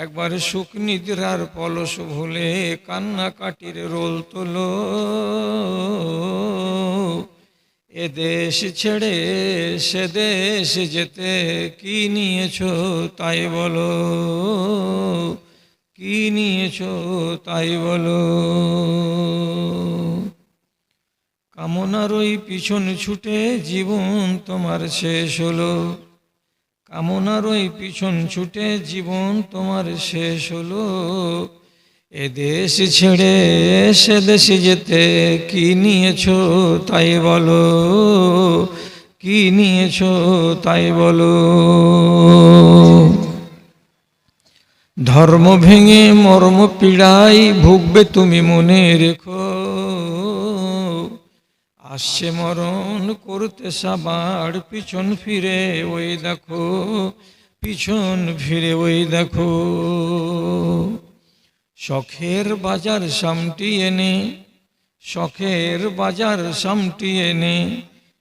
একবার সুখ নিদ্রার পলস ভুলে কান্নাকাটির রোল তোলো। এ দেশ ছেড়ে সে দেশ যেতে কি নিয়েছো তাই বলো, কি নিয়েছো তাই বলো। কামনার ওই পিছন ছুটে জীবন তোমার শেষ হলো, কামনার ওই পিছন ছুটে জীবন তোমার শেষ হলো। এ দেশ ছেড়ে সে দেশে যেতে কি নিয়েছো তাই বলো, কি নিয়েছো তাই বলো। ধর্ম ভেঙে মর্ম পীড়াই ভুগবে তুমি মনে রেখো। আসছে মরণ করতে সাবার পিছন ফিরে ওই দেখো, পিছন ফিরে ওই দেখো। শখের বাজার সামটি এনে, শখের বাজার সামটি এনে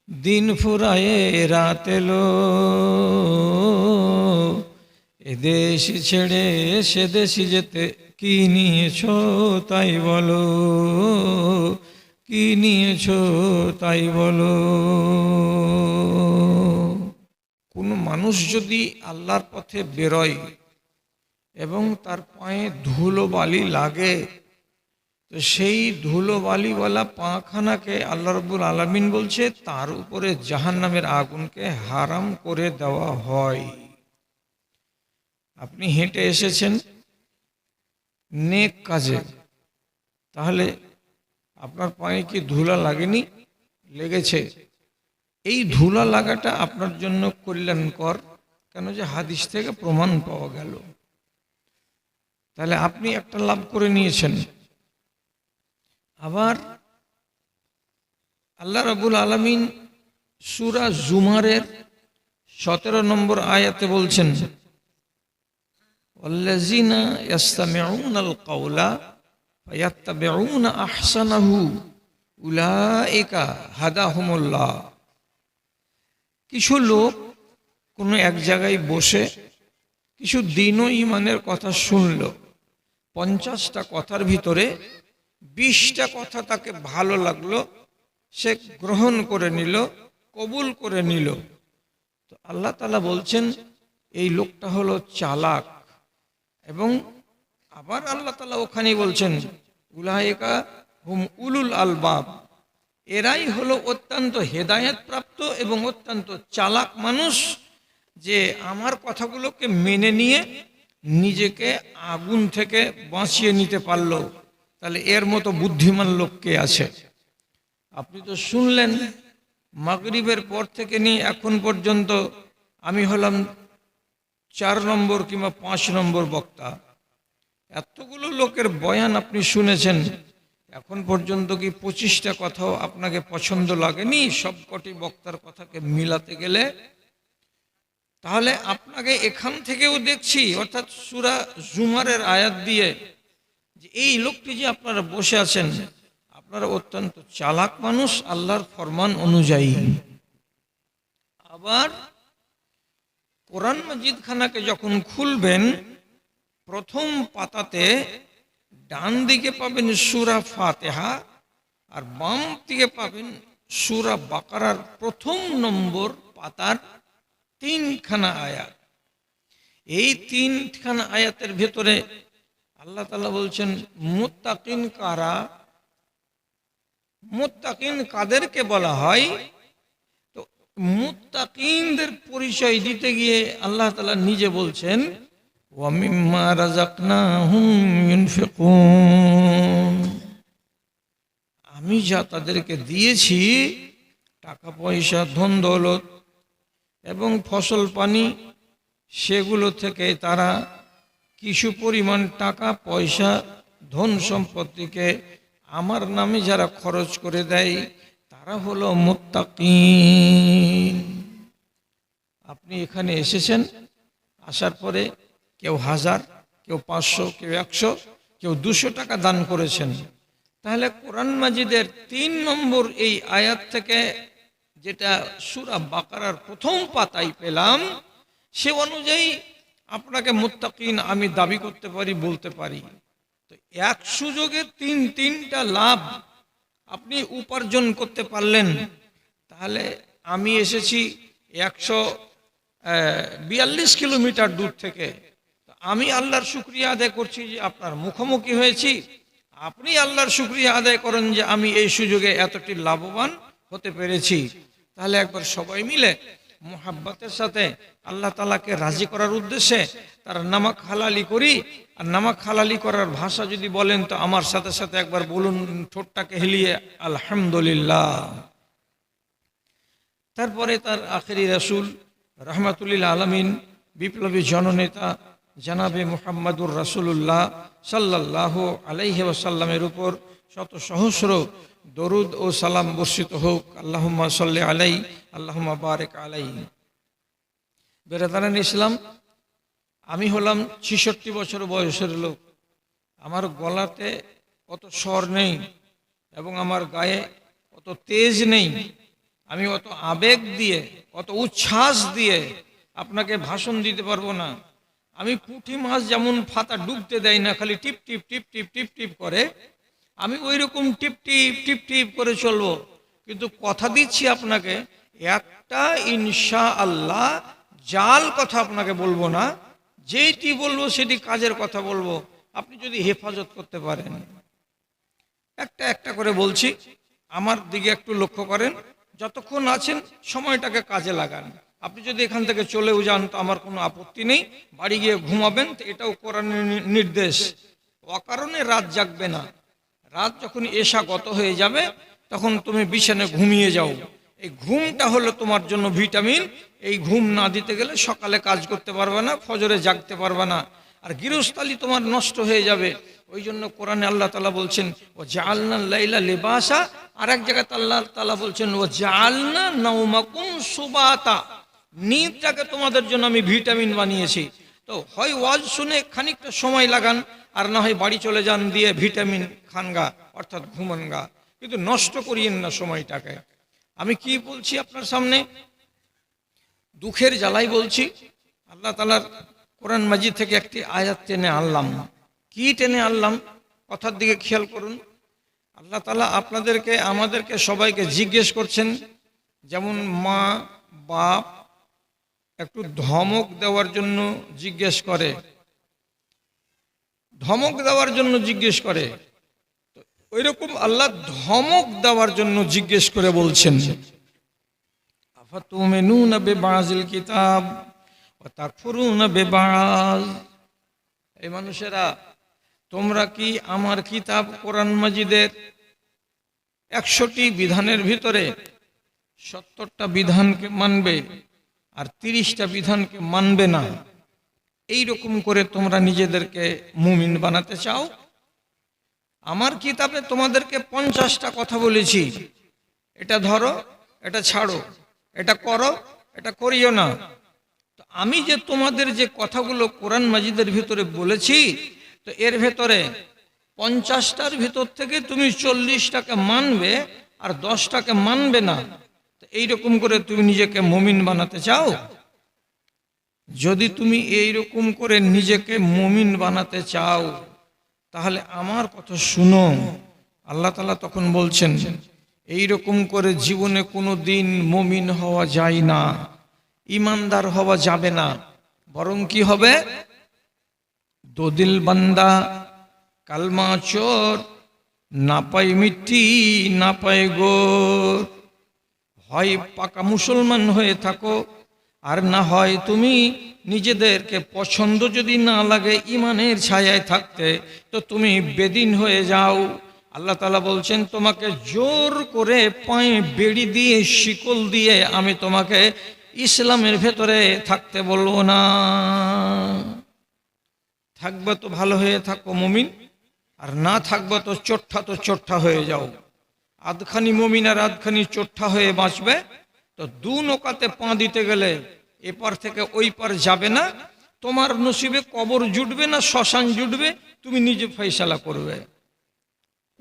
দিন ফুরায়ে রাত এলো। এ দেশ ছেড়ে সে দেশে যেতে কি নিয়েছো তাই বলো, কি নিয়েছো তাই বলো। কোনো মানুষ যদি আল্লাহর পথে বেরোয় এবং তার পায়ে ধুলো বালি লাগে, তো সেই ধুলো বালিওয়ালা পাখানাকে আল্লাহ রাব্বুল আলামিন বলছে তার উপরে জাহান্নামের আগুনকে হারাম করে দেওয়া হয়। আপনি হেঁটে এসেছেন নেক কাজে, তাহলে আপনার পায়ে কি ধুলা লাগেনি? লেগেছে। এই ধুলা লাগাটা আপনার জন্য কল্যাণকর, কেন যে হাদিস থেকে প্রমাণ পাওয়া গেল। তাহলে আপনি একটা লাভ করে নিয়েছেন। আবার আল্লাহ রাব্বুল আলামিন সূরা জুমারের 17 নম্বর আয়াতে বলছেন, ওয়াল্লাযিনা ইয়াসতামিউনাল কাওলা ফায়াত্তাবিউনা আহসানাহু উলাইকা হাদাহুমুল্লাহ। কিছু লোক কোনো এক জায়গায় বসে কিছু দ্বীন ও ঈমানের কথা শুনল। 50টা কথার ভিতরে 20টা কথা তাকে ভালো লাগলো, সে গ্রহণ করে নিল, কবুল করে নিল। তো আল্লাহ তাআলা বলছেন এই লোকটা হলো চালাক। এবং আবার আল্লাহ তাআলা ওখানেই বলছেন উলাইকা হুম উলুল আলবাব, এরাই হলো অত্যন্ত হেদায়েত প্রাপ্ত এবং অত্যন্ত চালাক মানুষ, যে আমার কথাগুলোকে মেনে নিয়ে নিজেকে আগুন থেকে বাঁচিয়ে নিতে পারলো। তাহলে এর মতো বুদ্ধিমান লোক কে আছে? আপনি তো শুনলেন মাগরিবের পর থেকে নিয়ে এখন পর্যন্ত আমি হলাম 4 নম্বর কিংবা 5 নম্বর বক্তা। এতগুলো লোকের বয়ান আপনি শুনেছেন, এখন পর্যন্ত কি 25টা কথাও আপনাকে পছন্দ লাগেনি সবকটি বক্তার কথাকে মিলাতে গেলে? তাহলে আপনাকে এখান থেকেও দেখছি, অর্থাৎ সূরা জুমারের আয়াত দিয়ে, যে এই লোকটি যে আপনারা বসে আছেন আপনারা অত্যন্ত চালাক মানুষ আল্লাহর ফরমান অনুযায়ী। আবার কোরআন মাজিদ খানাকে যখন খুলবেন, প্রথম পাতাতে ডান দিকে পাবেন সূরা ফাতিহা, আর বাম দিকে পাবেন সূরা বাকারার 1 নম্বর পাতার 3খানা আয়াত। এই 3খানা আয়াতের ভেতরে আল্লাহ তাআলা বলছেন মুত্তাকিন কারা, মুত্তাকিন কাদেরকে বলা হয়। তো মুত্তাকিনদের পরিচয় দিতে গিয়ে আল্লাহ তাআলা নিজে বলছেন ওয়া মিম্মা রাযাকনাহুম ইউনফিকুন, আমি যা তাদেরকে দিয়েছি টাকা পয়সা ধন দৌলত এবং ফসল পানি, সেগুলো থেকে তারা কিছু পরিমাণ টাকা পয়সা ধন সম্পত্তিকে আমার নামে যারা খরচ করে দেয় তারা হলো মুত্তাকিন। আপনি এখানে এসেছেন, আসার পরে কেউ 1000, কেউ 500, কেউ 100, কেউ 200 টাকা দান করেছেন। তাহলে কোরআন মাজিদের 3 নম্বর এই আয়াত থেকে যেটা সূরা বাকারার 1ম পাতায় পেলাম, সে অনুযায়ী আপনাকে মুত্তাকিন আমি দাবি করতে পারি, বলতে পারি। তো এক সুযোগে তিনটা লাভ আপনি উপার্জন করতে পারলেন। তাহলে আমি এসেছি 142 কিলোমিটার দূর থেকে, আমি আল্লাহর শুকরিয়া আদায় করছি যে আপনার মুখোমুখি হয়েছি। আপনি আল্লাহর শুকরিয়া আদায় করেন যে আমি এই সুযোগে এতটি লাভবান হতে পেরেছি। তাহলে একবার সবাই মিলে মোহাব্বতের সাথে আল্লাহ তাআলাকে রাজি করার উদ্দেশ্যে তার নামাক হালালি করি। আর নামাক হালালি করার ভাষা যদি বলেন তো আমার সাথে সাথে একবার বলুন ঠোঁটটাকে হেলিয়ে আলহামদুলিল্লাহ। তারপরে তার আখেরি রাসূল রহমাতুল্লিল আলামিন বিপ্লবী জননেতা জানাবে মুহাম্মাদুর রাসূলুল্লাহ সাল্লাল্লাহু আলাইহি ওয়াসাল্লামের উপর শত সহস্র দরুদ ও সালাম বর্ষিত হোক। আল্লাহুম্মা সাল্লি আলাইহি আল্লাহুম্মা বারিক আলাইহি। বেরাদারান ইসলাম, আমি হলাম 66 বছর বয়সের লোক। আমার গলাতে অত স্বর নেই এবং আমার গায়ে অত তেজ নেই। আমি অত আবেগ দিয়ে, অত উচ্ছ্বাস দিয়ে আপনাকে ভাষণ দিতে পারবো না। আমি পুঁটি মাছ যেমন ফাতা ডুবতে দেয় না, খালি টিপ টিপ টিপ টিপ টিপ টিপ করে, আমি ওই রকম টিপ টিপ টিপ টিপ করে চলবো। কিন্তু কথা দিচ্ছি আপনাকে, একটা ইনশাআল্লাহ জাল কথা আপনাকে বলবো না। যেটি বলবো সেটি কাজের কথা বলবো, আপনি যদি হেফাজত করতে পারেন। একটা একটা করে বলছি, আমার দিকে একটু লক্ষ্য করেন। যতক্ষণ আছেন সময়টাকে কাজে লাগান। আপনি যদি এখান থেকে চলেও যান তো আমার কোনো আপত্তি নেই, বাড়ি গিয়ে ঘুমাবেন, তো এটাও কোরআনের নির্দেশ। অকারণে রাত জাগবে না। রাত যখন এশা গত হয়ে যাবে তখন তুমি বিছানায় ঘুমিয়ে যাও। এই ঘুমটা হলো তোমার জন্য ভিটামিন। এই ঘুম না দিতে গেলে সকালে কাজ করতে পারবে না, ফজরে জাগতে পারবে না, আর গৃহস্থালী তোমার নষ্ট হয়ে যাবে। ওই জন্য কোরআনে আল্লাহ তাআলা বলছেন ও জাআলনা লাইলা লিবাসা, আর এক জায়গায় আল্লাহ তাআলা বলছেন ও জাআলনা নাওমাকুম সুবাতা, নিদটাকে তোমাদের জন্য আমি ভিটামিন বানিয়েছি। তো হয় ওয়াজ শুনে খানিকটা সময় লাগান, আর না হয় বাড়ি চলে যান দিয়ে ভিটামিন খানগা, অর্থাৎ ঘুমানগা, কিন্তু নষ্ট করিয়েন না সময়টাকে। আমি কি বলছি আপনার সামনে? দুঃখের জ্বালাই বলছি। আল্লাহ তাআলার কোরআন মাজিদ থেকে একটি আয়াত টেনে আনলাম। কি টেনে আনলাম? কথার দিকে খেয়াল করুন। আল্লাহ তাআলা আপনাদেরকে, আমাদেরকে সবাইকে জিজ্ঞেস করছেন, যেমন মা বাপ একটু ধমক দেওয়ার জন্য জিজ্ঞেস করে, ধমক দেওয়ার জন্য জিজ্ঞেস করে, ওই রকম আল্লাহ ধমক দেওয়ার জন্য জিজ্ঞেস করে বলছেন আফাতুমিনুনা বিবাযিল কিতাব ওয়া তাকফুরুনা বিবায। এই মানুষেরা, তোমরা কি আমার কিতাব কোরআন মাজিদের 100টি বিধানের ভিতরে 70টা বিধানকে মানবে আর 30টা বিধানকে মানবে না? এই রকম করে তোমরা নিজেদেরকে মুমিন বানাতে চাও? আমার কিতাবে তোমাদেরকে 50টা কথা বলেছি, এটা ধরো, এটা ছাড়ো, এটা করো, এটা করিও না। তো আমি যে তোমাদের যে কথাগুলো কোরআন মাজিদের ভিতরে বলেছি, তো এর ভেতরে 50টার ভিতর থেকে তুমি 40টাকে মানবে আর 10টাকে মানবে না। তো এইরকম করে তুমি নিজেকে মুমিন বানাতে চাও? যদি তুমি এইরকম করে নিজেকে মুমিন বানাতে চাও তাহলে আমার কথা শুনো। আল্লাহ তাআলা তখন বলছেন এইরকম করে জীবনে কোনো দিন মুমিন হওয়া যায় না, ইমানদার হওয়া যাবে না। বরং কি হবে? দোদিল বান্দা কালমা চোর, না পাই মিট্টি না পাই গোর। হয় পাকা মুসলমান হয়ে থাকো, আর না হয় তুমি নিজেদেরকে পছন্দ যদি না লাগে ইমানের ছায়ায় থাকতে, তো তুমি বেদিন হয়ে যাও। আল্লাহ তাআলা বলছেন তোমাকে জোর করে পায়ে বেড়ি দিয়ে, শিকল দিয়ে আমি তোমাকে ইসলামের ভেতরে থাকতে বলবো না। থাকবে তো ভালো হয়ে থাকো মুমিন, আর না থাকবে তো চোট্টা হয়ে যাও। আধখানি মুমিন আর আধখানি চোট্টা হয়ে বাঁচবে। তো দু নৌকাতে পা দিতে গেলে এপার থেকে ওই পার যাবে না। তোমার নসিবে কবর জুটবে না শ্মশান জুটবে, তুমি নিজে ফয়সালা করবে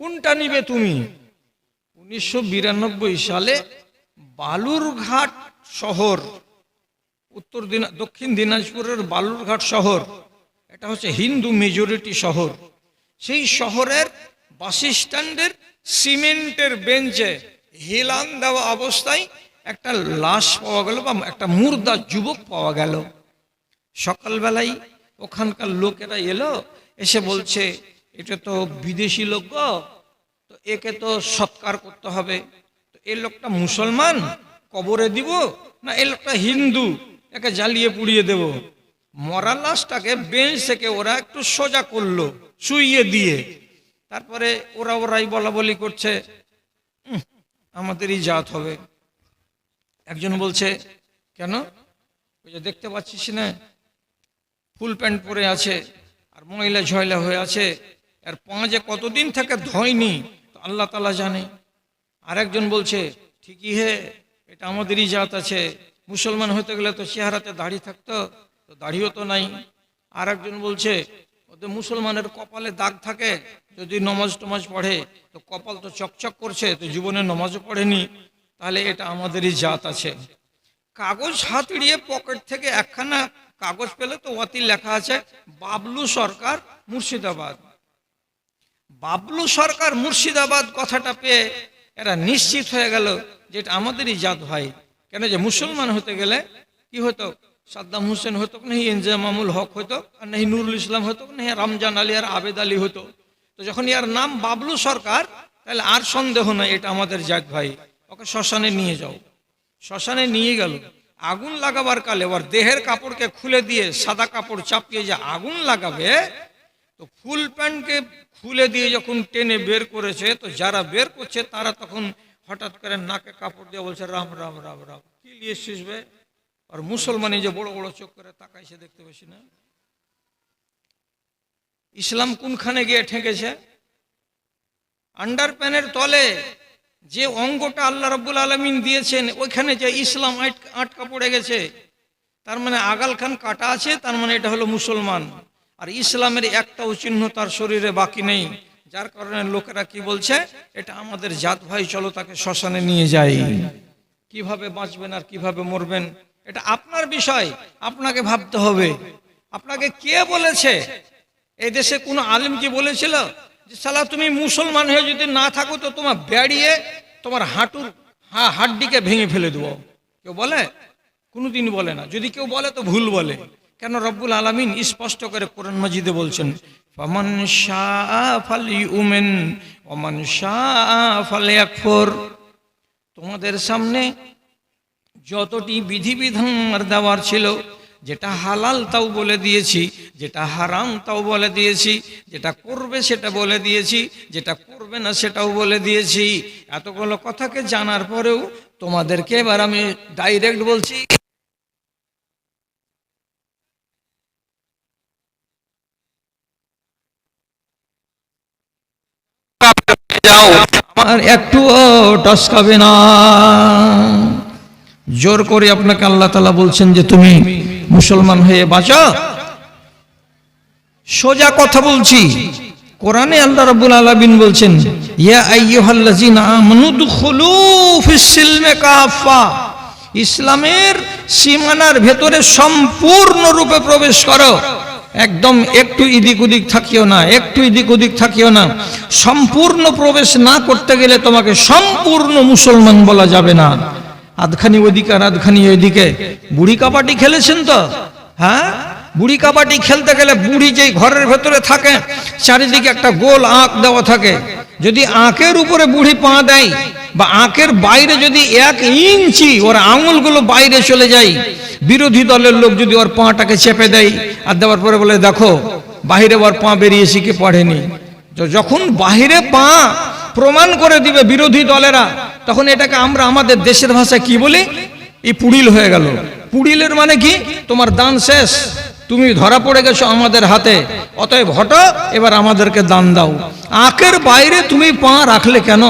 কোনটা নিবে তুমি। 1992 সালে বালুরঘাট শহর দক্ষিণ দিনাজপুরের বালুরঘাট শহর, এটা হচ্ছে হিন্দু মেজরিটি শহর। সেই শহরের বাস স্ট্যান্ডের সিমেন্টের বেঞ্চে হেলান দেওয়া অবস্থায় একটা লাশ পাওয়া গেল, বা একটা মুর্দা যুবক পাওয়া গেল। সকালবেলায় ওখানকার লোকেরা এলো, এসে বলছে এটা তো বিদেশি লোক গো, তো একে তো সৎকার করতে হবে। তো এই লোকটা মুসলমান, কবরে দিব, না এই লোকটা হিন্দু, একে জ্বালিয়ে পুড়িয়ে দেব। মরা লাশটাকে বেঞ্চ থেকে ওরা একটু সোজা করলো শুইয়ে দিয়ে, তারপরে ওরাই বলা বলি করছে আমাদেরই জাত হবে। একজন বলছে কেন, ওই যে দেখতে পাচ্ছিস না ফুল প্যান্ট পরে আছে আর ময়লা ঝয়লা হয়ে আছে, আর পা যে কতদিন থেকে ধয়নি তো আল্লাহ তাআলা জানে। আর একজন বলছে ঠিকই হে, এটা আমাদেরই জাত আছে, মুসলমান হতে গেলে তো চেহারাতে দাড়ি থাকতো, তো দাড়িও তো নাই। আর একজন বলছে ওদের মুসলমানের কপালে দাগ থাকে, যদি নমাজ টমাজ পড়ে তো কপাল তো চকচক করছে, তো জীবনে নমাজও পড়েনি, তাহলে এটা আমাদেরই জাত আছে। কাগজ হাত এড়িয়ে পকেট থেকে একখানা কাগজ পেলে তো ওয়াতি লেখা আছে বাবলু সরকার মুর্শিদাবাদ। বাবলু সরকার মুর্শিদাবাদ কথাটা পেয়ে এরা নিশ্চিত হয়ে গেল যে এটা আমাদেরই জাত ভাই। কেন যে মুসলমান হতে গেলে কি হতো, সাদ্দাম হোসেন হতো, নাহি ইনজামামুল হক হতো, আর নাহি নুরুল ইসলাম হতো, নাহি রমজান আলী আর আবেদ আলী হতো। তো যখন ইয়ার নাম বাবলু সরকার, তাহলে আর সন্দেহ নাই এটা আমাদের জাত ভাই, ওকে শ্মশানে নিয়ে যাও। শ্মশানে নিয়ে গেল, আগুন লাগাবার কালে ওর দেহের কাপড়কে খুলে দিয়ে সাদা কাপড় চাপিয়ে যে আগুন লাগাবে, তো ফুল প্যান্টকে খুলে দিয়ে যখন টেনে বের করেছে, তো যারা বের করছে তারা তখন হঠাৎ করে নাকে কাপড় দিয়ে বলছে রাম রাম রাম রাম। কি নিয়ে শিখবে? আর মুসলমানি যে বড় বড় চোখ করে তাকাইছে দেখতে পাচ্ছি না। ইসলাম কোনখানে গিয়ে ঠেকেছে? আন্ডার প্যানের তলে যে অঙ্গটা আল্লাহ রাব্বুল আলামিন দিয়েছেন, ওইখানে যে ইসলাম আটকা পড়ে গেছে, তার মানে আগাল খান কাটা আছে, তার মানে এটা হলো মুসলমান। আর ইসলামের একটাও চিহ্ন তার শরীরে বাকি নেই, যার কারণে লোকেরা কি বলছে, এটা আমাদের জাত ভাই, চলো তাকে শ্মশানে নিয়ে যাই। কিভাবে বাঁচবেন আর কিভাবে মরবেন এটা আপনার বিষয়, আপনাকে ভাবতে হবে। আপনাকে কে বলেছে? এই দেশে কোনো আলেম কি বলেছিল যে শালা তুমি মুসলমান হয়ে যদি না থাকো তো তোমার বেড়িয়ে তোমার হাঁটুর হাড্ডিকে ভেঙে ফেলে দেবো? কেউ বলে? কোনোদিন বলে না। যদি কেউ বলে তো ভুল বলে। কেন? রব্বুল আলামিন স্পষ্ট করে কোরআন মাজিদে বলছেন ফামান শাআ ফালিউমিন ওয়া মান শাআ ফালিয়াকফুর। তোমাদের সামনে যতটি বিধিবিধান দেওয়ার ছিল, যেটা হালাল তাও বলে দিয়েছি, যেটা হারাম তাও বলে দিয়েছি, যেটা করবে সেটা বলে দিয়েছি, যেটা করবে না সেটাও বলে দিয়েছি। এতগুলো কথাকে জানার পরেও তোমাদেরকে এবার আমি ডাইরেক্ট বলছি, আমার একটুও টসকাবে না। জোর করে আপনাকে আল্লাহ তাআলা বলছেন যে তুমি মুসলমান হয়ে বাঁচো। সোজা কথা বলছি, কোরআনে আল্লাহ রাব্বুল আলামিন বলছেন ইয়া আইয়ুহাল্লাযিনা আমানু দুখুলু ফিস সিলমি কাফা, ইসলামের সীমানার ভেতরে সম্পূর্ণ রূপে প্রবেশ করো। একদম একটু এদিক ওদিক থাকিও না, একটু এদিক ওদিক থাকিও না। সম্পূর্ণ প্রবেশ না করতে গেলে তোমাকে সম্পূর্ণ মুসলমান বলা যাবে না। আধখানি ওদিকে আর আধখানি ওইদিকে। বুড়ি কাবাডি খেলেছেন তো? হ্যাঁ, বুড়ি কাবাডি খেলতে গেলে বুড়ি যেই ঘরের ভেতরে থাকে, চারিদিকে একটা গোল আঁক দেওয়া থাকে। যদি আঁকের উপরে বুড়ি পা দেয় বা আঁকের বাইরে যদি 1 ইঞ্চি ওর আঙুলগুলো বাইরে চলে যায়, বিরোধী দলের লোক যদি ওর পাটাকে চেপে দেয় আর দেওয়ার পরে বলে দেখো বাহিরে ওর পা বেরিয়েছে কি পড়েনি, যখন বাহিরে পা প্রমাণ করে দিবে বিরোধী দলেরা, তখন এটাকে আমরা আমাদের দেশের ভাষায় কি বলি? এই পুড়িল হয়ে গেল। পুড়িলের মানে কি? তোমার দান শেষ, তুমি ধরা পড়ে গেছো আমাদের হাতে, অতএব হটো, এবার আমাদেরকে দান দাও। আঁকের বাইরে তুমি পা রাখলে কেন?